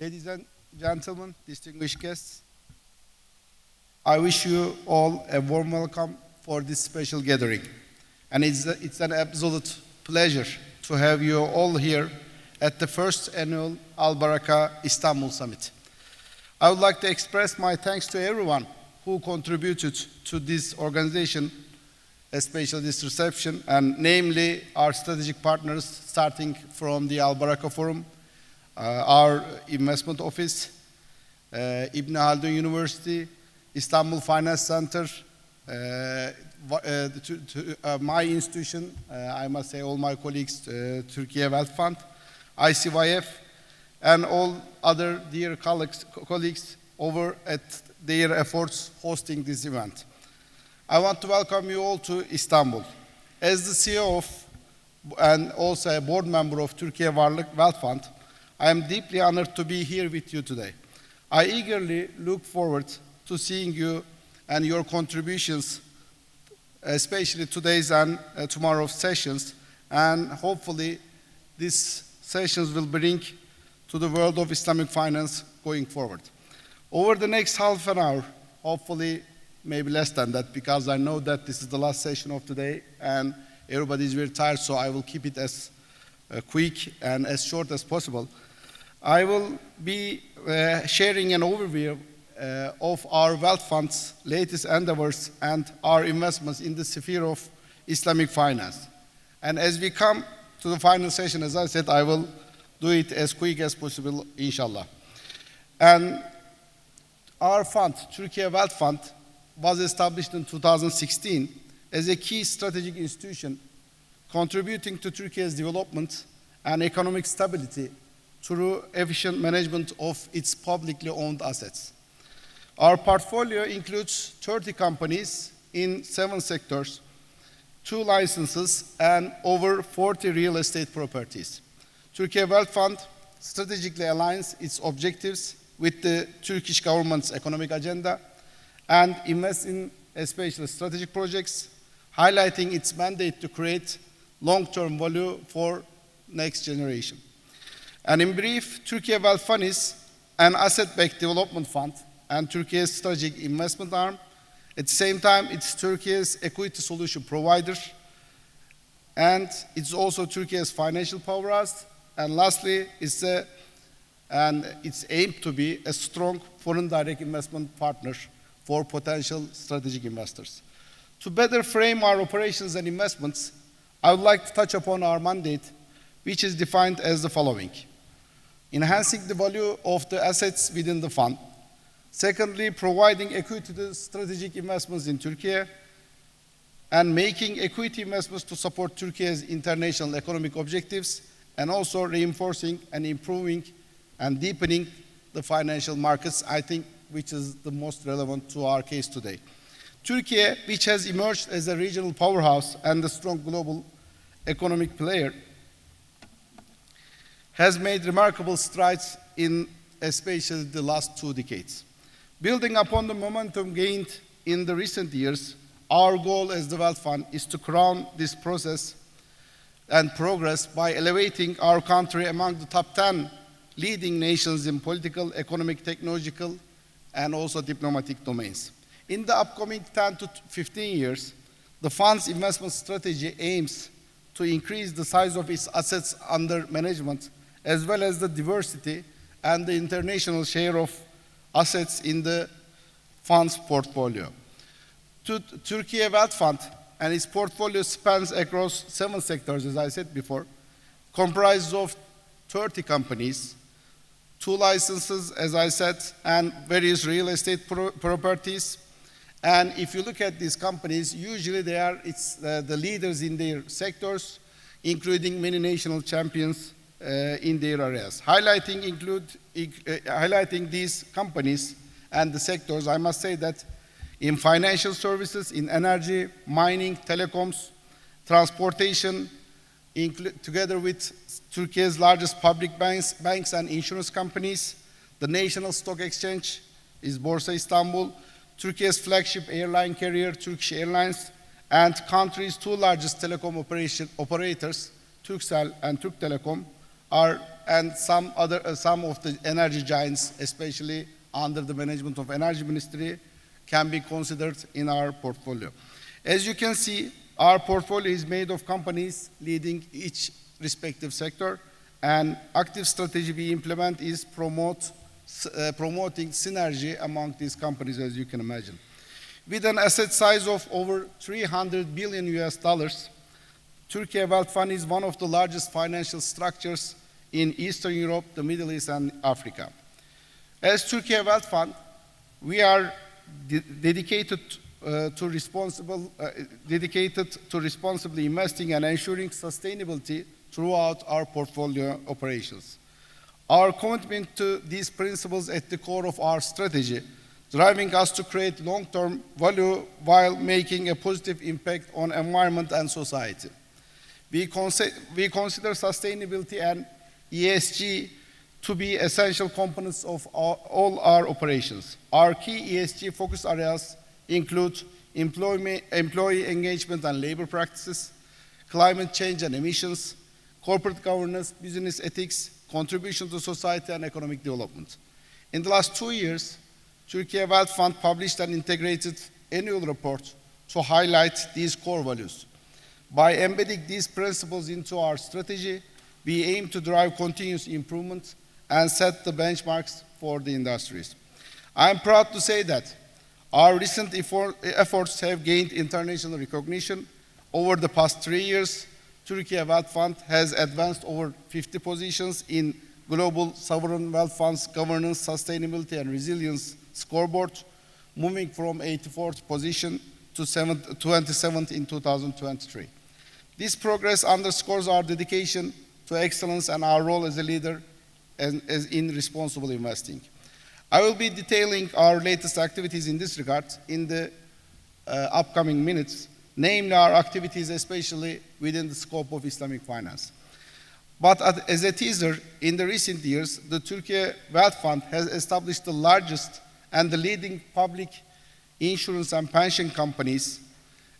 Ladies and gentlemen, distinguished guests, I wish you all a warm welcome for this special gathering. And it's an absolute pleasure to have you all here at the first annual AlBaraka Istanbul Summit. I would like to express my thanks to everyone who contributed to this organization, especially this reception, and namely our strategic partners, starting from the AlBaraka Forum, our investment office, Ibn Haldun University, Istanbul Finance Center, my institution, I must say all my colleagues, Turkey Wealth Fund, ICYF, and all other dear colleagues over at their efforts hosting this event. I want to welcome you all to Istanbul. As the CEO of and also a board member of Turkey Wealth Fund, I am deeply honored to be here with you today. I eagerly look forward to seeing you and your contributions, especially today's and tomorrow's sessions, and hopefully these sessions will bring to the world of Islamic finance going forward. Over the next half an hour, hopefully maybe less than that, because I know that this is the last session of today and everybody is very tired, so I will keep it as quick and as short as possible. I will be sharing an overview of our wealth fund's latest endeavors and our investments in the sphere of Islamic finance. And as we come to the final session, as I said, I will do it as quick as possible, inshallah. And our fund, Turkey Wealth Fund, was established in 2016 as a key strategic institution contributing to Turkey's development and economic stability through efficient management of its publicly owned assets. Our portfolio includes 30 companies in 7 sectors, 2 licenses, and over 40 real estate properties. Turkey Wealth Fund strategically aligns its objectives with the Turkish government's economic agenda and invests in especially strategic projects, highlighting its mandate to create long-term value for next generation. And in brief, Turkey Wealth Fund is an asset-backed development fund and Turkey's strategic investment arm. At the same time, it's Turkey's equity solution provider, and it's also Turkey's financial powerhouse. And lastly, it's aimed to be a strong foreign direct investment partner for potential strategic investors. To better frame our operations and investments, I would like to touch upon our mandate, which is defined as the following: enhancing the value of the assets within the fund. Secondly, providing equity to strategic investments in Turkey and making equity investments to support Turkey's international economic objectives, and also reinforcing and improving and deepening the financial markets, I think, which is the most relevant to our case today. Turkey, which has emerged as a regional powerhouse and a strong global economic player, has made remarkable strides in especially the last 2 decades. Building upon the momentum gained in the recent years, our goal as the Wealth Fund is to crown this process and progress by elevating our country among the top 10 leading nations in political, economic, technological, and also diplomatic domains. In the upcoming 10 to 15 years, the fund's investment strategy aims to increase the size of its assets under management, as well as the diversity and the international share of assets in the fund's portfolio. Turkey Wealth Fund and its portfolio spans across 7 sectors, as I said before, comprises of 30 companies, 2 licenses, as I said, and various real estate properties. And if you look at these companies, usually they are the leaders in their sectors, including many national champions in their areas. Highlighting these companies and the sectors, I must say that in financial services, in energy, mining, telecoms, transportation, together with Turkey's largest public banks and insurance companies, the national stock exchange is Borsa Istanbul, Turkey's flagship airline carrier, Turkish Airlines, and country's 2 largest telecom operators, Turkcell and Türk Telekom, and some of the energy giants, especially under the management of Energy Ministry, can be considered in our portfolio. As you can see, our portfolio is made of companies leading each respective sector, and active strategy we implement is promoting synergy among these companies, as you can imagine. With an asset size of over 300 billion US dollars, Turkey Wealth Fund is one of the largest financial structures in Eastern Europe, the Middle East, and Africa. As Turkey Wealth Fund, we are dedicated to responsibly investing and ensuring sustainability throughout our portfolio operations. Our commitment to these principles at the core of our strategy, driving us to create long-term value while making a positive impact on environment and society. We consider sustainability and ESG to be essential components of all our operations. Our key ESG focus areas include employee engagement and labor practices, climate change and emissions, corporate governance, business ethics, contribution to society and economic development. In the last 2 years, Turkey Wealth Fund published an integrated annual report to highlight these core values. By embedding these principles into our strategy, we aim to drive continuous improvement and set the benchmarks for the industries. I am proud to say that our recent efforts have gained international recognition. Over the past 3 years, Turkey Wealth Fund has advanced over 50 positions in Global Sovereign Wealth Funds Governance, Sustainability and Resilience Scoreboard, moving from 84th position to 27th in 2023. This progress underscores our dedication to excellence and our role as a leader in responsible investing. I will be detailing our latest activities in this regard in the upcoming minutes, namely our activities especially within the scope of Islamic finance. But as a teaser, in the recent years, the Turkey Wealth Fund has established the largest and the leading public insurance and pension companies,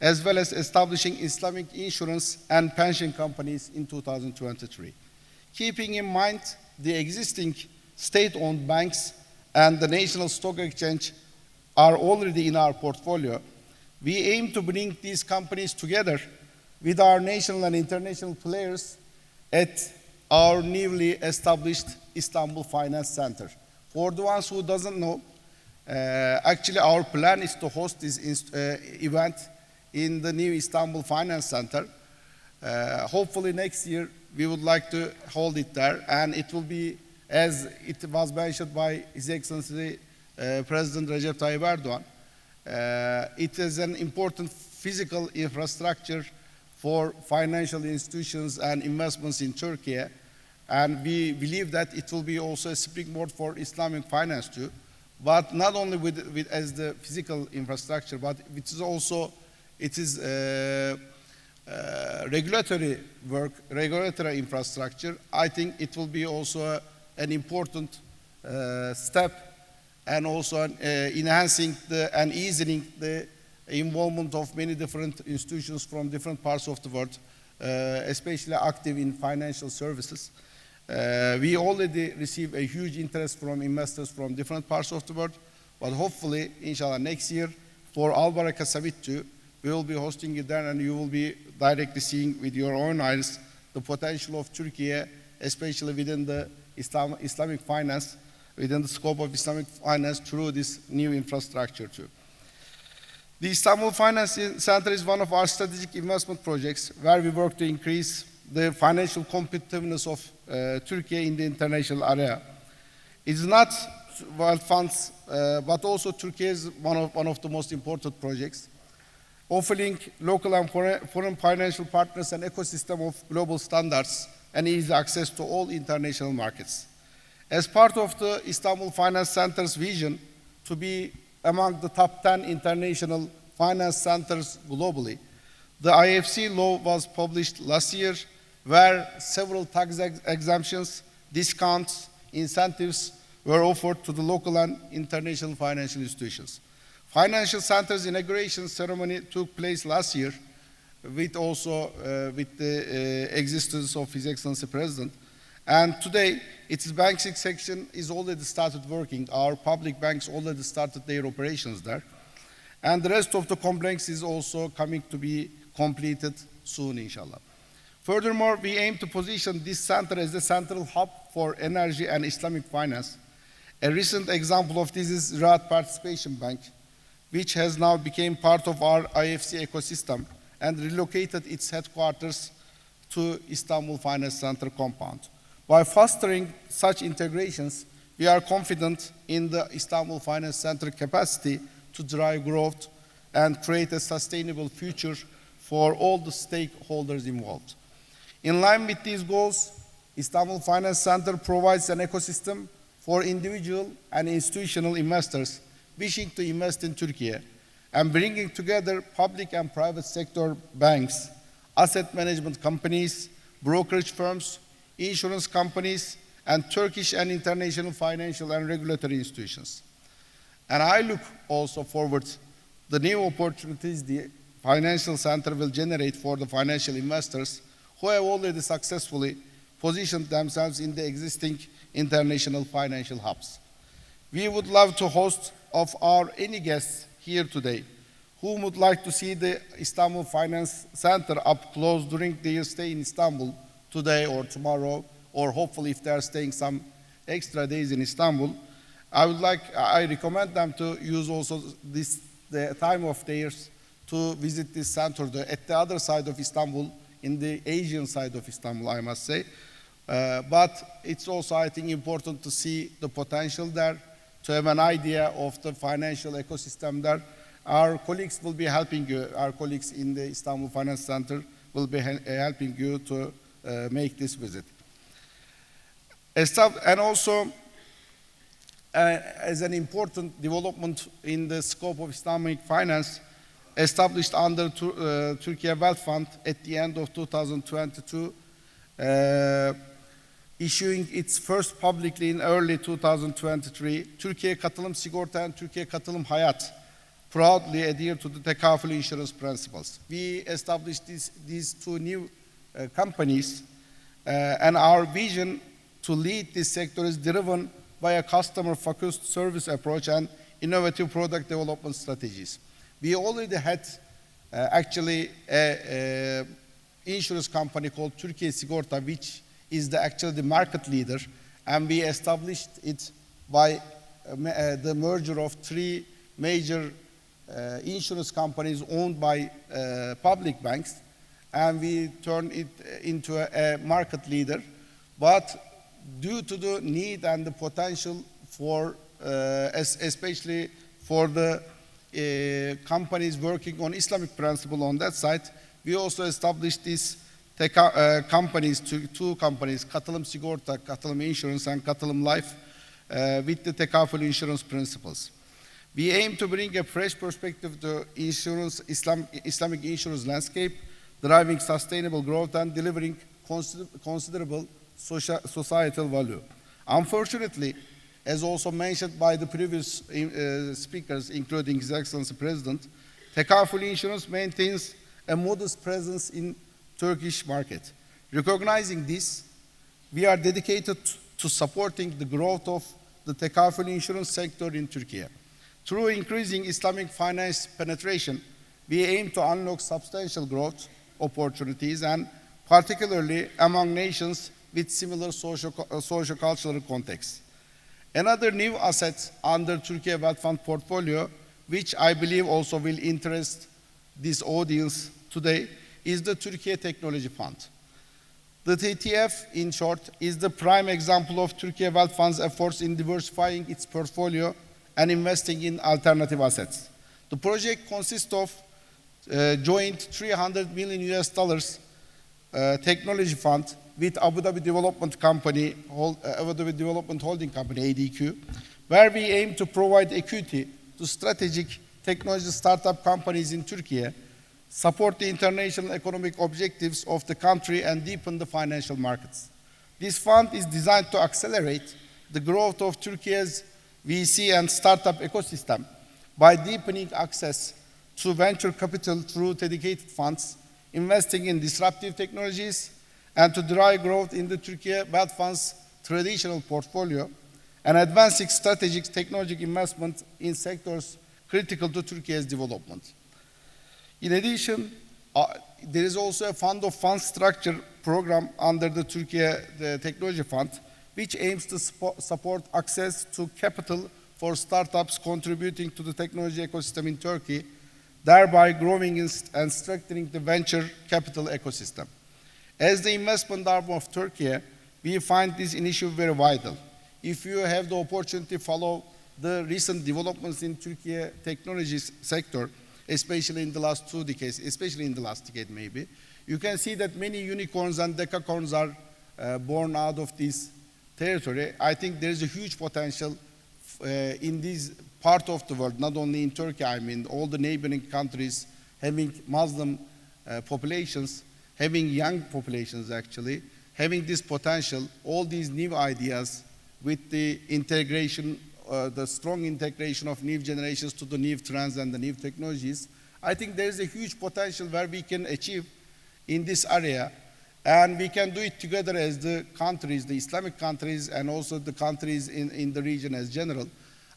as well as establishing Islamic insurance and pension companies in 2023. Keeping in mind the existing state-owned banks and the National Stock Exchange are already in our portfolio, we aim to bring these companies together with our national and international players at our newly established Istanbul Finance Center. For the ones who doesn't know, actually our plan is to host this event in the new Istanbul Finance Center. Hopefully next year we would like to hold it there, and it will be, as it was mentioned by His Excellency President Recep Tayyip Erdogan, it is an important physical infrastructure for financial institutions and investments in Turkey, and we believe that it will be also a springboard for Islamic finance too, but not only as the physical infrastructure, but it is also regulatory work, regulatory infrastructure. I think it will be also an important step, and also enhancing and easing the involvement of many different institutions from different parts of the world, especially active in financial services. We already receive a huge interest from investors from different parts of the world, but hopefully, inshallah, next year for AlBaraka Summit 2, we will be hosting it there, and you will be directly seeing with your own eyes the potential of Turkey, especially within the Islamic finance, within the scope of Islamic finance through this new infrastructure too. The Istanbul Finance Center is one of our strategic investment projects where we work to increase the financial competitiveness of Turkey in the international area. It's not wealth funds, but also Turkey is one of the most important projects, offering local and foreign financial partners an ecosystem of global standards and easy access to all international markets. As part of the Istanbul Finance Center's vision to be among the top 10 international finance centers globally, the IFC law was published last year, where several tax exemptions, discounts, incentives were offered to the local and international financial institutions. Financial Center's inauguration ceremony took place last year, with the existence of His Excellency President, And today, its banking section is already started working. Our public banks already started their operations there. And the rest of the complex is also coming to be completed soon, inshallah. Furthermore, we aim to position this center as the central hub for energy and Islamic finance. A recent example of this is Ziraat Participation Bank, which has now become part of our IFC ecosystem and relocated its headquarters to Istanbul Finance Center compound. By fostering such integrations, we are confident in the Istanbul Finance Center capacity to drive growth and create a sustainable future for all the stakeholders involved. In line with these goals, Istanbul Finance Center provides an ecosystem for individual and institutional investors wishing to invest in Turkey and bringing together public and private sector banks, asset management companies, brokerage firms, insurance companies, and Turkish and international financial and regulatory institutions. And I look also forward to the new opportunities the financial center will generate for the financial investors who have already successfully positioned themselves in the existing international financial hubs. We would love to host of our any guests here today who would like to see the Istanbul Finance Center up close during their stay in Istanbul today or tomorrow, or hopefully if they are staying some extra days in Istanbul. I recommend them to use also the time of theirs to visit this center at the other side of Istanbul, in the Asian side of Istanbul, I must say. But it's also, I think, important to see the potential there, to have an idea of the financial ecosystem there. Our colleagues will be helping you, our colleagues in the Istanbul Finance Center will be helping you to make this visit. And also, as an important development in the scope of Islamic finance, established under Turkey Wealth Fund at the end of 2022, issuing its first publicly in early 2023, Türkiye Katılım Sigorta and Türkiye Katılım Hayat proudly adhere to the Tekafül insurance principles. We established these two new companies, and our vision to lead this sector is driven by a customer-focused service approach and innovative product development strategies. We already had actually an insurance company called Türkiye Sigorta, which is actually the market leader, and we established it by the merger of three major insurance companies owned by public banks, and we turned it into a market leader. But due to the need and the potential for, especially for the companies working on Islamic principle on that side, we also established these companies, two companies, Katılım Sigorta, Katılım Insurance, and Katılım Life, with the Tekafül insurance principles. We aim to bring a fresh perspective to Islamic insurance landscape, driving sustainable growth and delivering considerable societal value. Unfortunately, as also mentioned by the previous speakers, including His Excellency President, Tekafül Insurance maintains a modest presence in Turkish market. Recognizing this, we are dedicated to supporting the growth of the Tekafül insurance sector in Turkey. Through increasing Islamic finance penetration, we aim to unlock substantial growth opportunities, and particularly among nations with similar socio-cultural contexts. Another new asset under Turkey Wealth Fund portfolio, which I believe also will interest this audience today, is the Turkey Technology Fund. The TTF, in short, is the prime example of Turkey Wealth Fund's efforts in diversifying its portfolio and investing in alternative assets. The project consists of joint $300 million technology fund with Abu Dhabi Development Company, Abu Dhabi Development Holding Company, ADQ, where we aim to provide equity to strategic technology startup companies in Turkey, support the international economic objectives of the country, and deepen the financial markets. This fund is designed to accelerate the growth of Turkey's VC and startup ecosystem by deepening access to venture capital through dedicated funds, investing in disruptive technologies, and to drive growth in the Turkey Wealth Fund's traditional portfolio, and advancing strategic technological investment in sectors critical to Turkey's development. In addition, there is also a fund of funds structure program under the the Technology Fund, which aims to support access to capital for startups contributing to the technology ecosystem in Turkey, thereby growing and strengthening the venture capital ecosystem. As the investment arm of Turkey, we find this initiative very vital. If you have the opportunity to follow the recent developments in Turkey technology sector, especially in the last 2 decades, especially in the last decade maybe, you can see that many unicorns and decacorns are born out of this territory. I think there is a huge potential in this part of the world, not only in Turkey, I mean all the neighboring countries having Muslim populations, having young populations actually, having this potential, all these new ideas with the integration, the strong integration of new generations to the new trends and the new technologies. I think there is a huge potential where we can achieve in this area, and we can do it together as the countries, the Islamic countries, and also the countries in the region as general.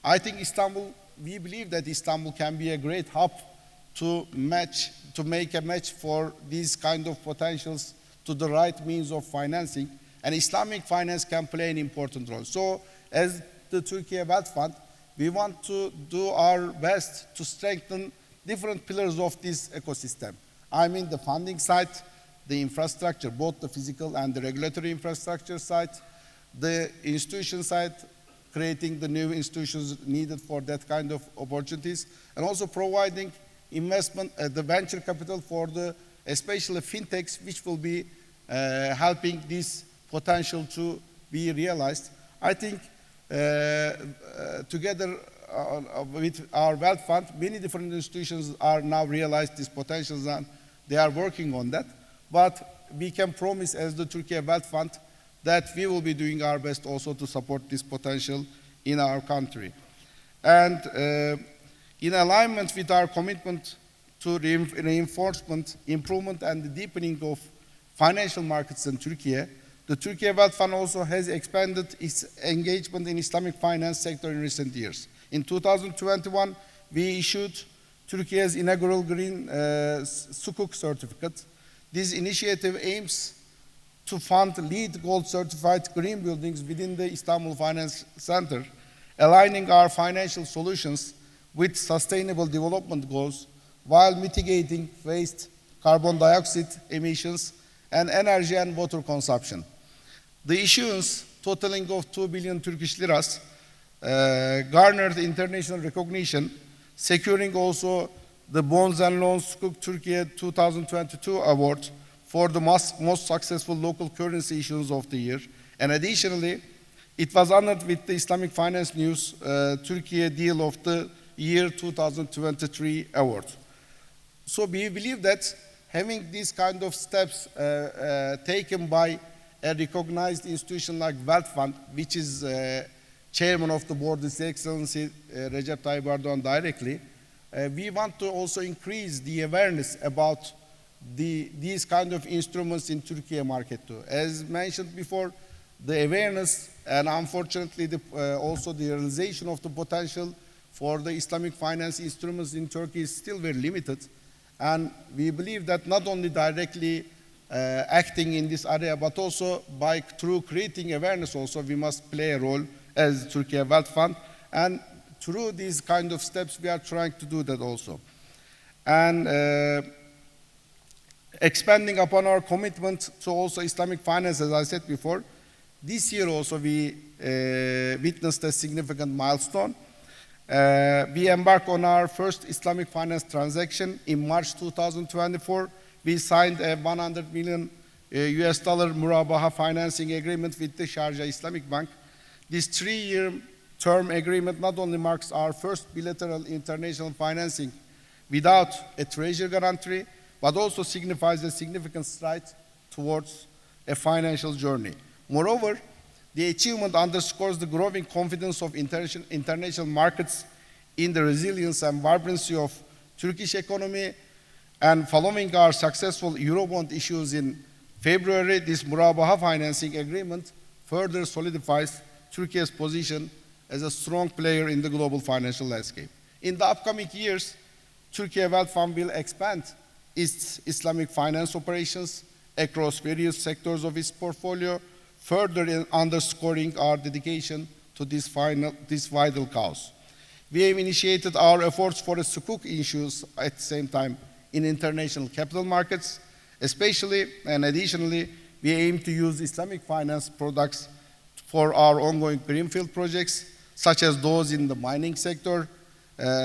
I think Istanbul, we believe that Istanbul can be a great hub to make a match for these kind of potentials to the right means of financing, and Islamic finance can play an important role. So as the Turkey Wealth Fund, we want to do our best to strengthen different pillars of this ecosystem. I mean the funding side, the infrastructure, both the physical and the regulatory infrastructure side, the institution side, creating the new institutions needed for that kind of opportunities, and also providing investment, the venture capital for the, especially fintechs, which will be helping this potential to be realized. I think together with our wealth fund, many different institutions are now realized these potentials and they are working on that. But we can promise as the Turkey Wealth Fund that we will be doing our best also to support this potential in our country. And in alignment with our commitment to reinforcement, improvement, and the deepening of financial markets in Turkey, the Turkey Wealth Fund also has expanded its engagement in Islamic finance sector in recent years. In 2021, we issued Turkey's inaugural Green Sukuk certificate. This initiative aims to fund LEED Gold certified green buildings within the Istanbul Finance Center, aligning our financial solutions with sustainable development goals while mitigating waste, carbon dioxide emissions, and energy and water consumption. The issuance, totaling of 2 billion Turkish liras, garnered international recognition, securing also the Bonds and Loans Sukuk Turkey 2022 award for the most successful local currency issuance of the year. And additionally, it was honored with the Islamic Finance News Turkey Deal of the Year 2023 award. So we believe that having these kind of steps taken by a recognized institution like Wealth Fund, which is chairman of the board, His Excellency Recep Tayyip Erdoğan directly, we want to also increase the awareness about these kind of instruments in Turkey market too. As mentioned before, the awareness and unfortunately also the realization of the potential for the Islamic finance instruments in Turkey is still very limited. And we believe that not only directly acting in this area, but also through creating awareness also, we must play a role as Turkey Wealth Fund. And through these kind of steps, we are trying to do that also. And expanding upon our commitment to also Islamic finance, as I said before, this year also we witnessed a significant milestone. We embarked on our first Islamic finance transaction in March 2024. We signed a $100 million US Murabaha financing agreement with the Sharjah Islamic Bank. This 3-year term agreement not only marks our first bilateral international financing without a treasury guarantee, but also signifies a significant stride towards a financial journey. Moreover, the achievement underscores the growing confidence of international markets in the resilience and vibrancy of Turkish economy, and following our successful Eurobond issues in February, this Murabaha financing agreement further solidifies Turkey's position as a strong player in the global financial landscape. In the upcoming years, Turkey Wealth Fund will expand its Islamic finance operations across various sectors of its portfolio, further underscoring our dedication to this vital cause. We have initiated our efforts for a sukuk issues at the same time in international capital markets, especially and additionally, we aim to use Islamic finance products for our ongoing greenfield projects, such as those in the mining sector,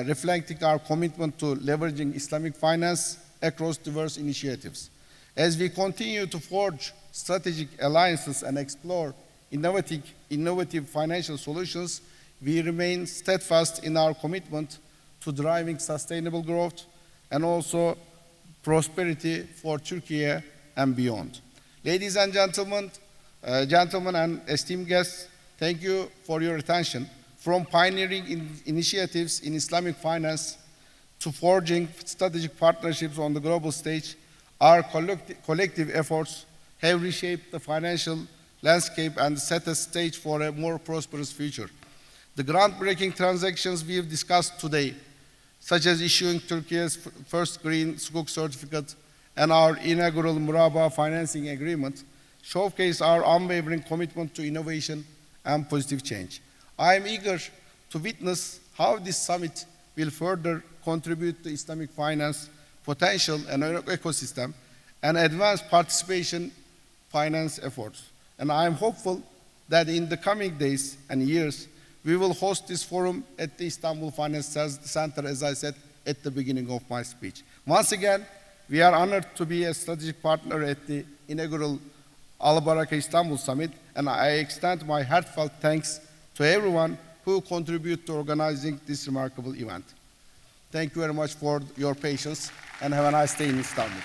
reflecting our commitment to leveraging Islamic finance across diverse initiatives. As we continue to forge strategic alliances and explore innovative financial solutions, we remain steadfast in our commitment to driving sustainable growth and also prosperity for Turkey and beyond. Ladies and gentlemen, and esteemed guests, thank you for your attention. From pioneering initiatives in Islamic finance to forging strategic partnerships on the global stage, our collective efforts have reshaped the financial landscape and set a stage for a more prosperous future. The groundbreaking transactions we have discussed today, such as issuing Turkey's first green sukuk certificate and our inaugural Murabaha financing agreement, showcase our unwavering commitment to innovation and positive change. I am eager to witness how this summit will further contribute to Islamic finance potential and ecosystem and advance participation finance efforts. And I am hopeful that in the coming days and years, we will host this forum at the Istanbul Finance Center, as I said at the beginning of my speech. Once again, we are honored to be a strategic partner at the inaugural AlBaraka Istanbul Summit, and I extend my heartfelt thanks to everyone who contributed to organizing this remarkable event. Thank you very much for your patience, and have a nice day in Istanbul.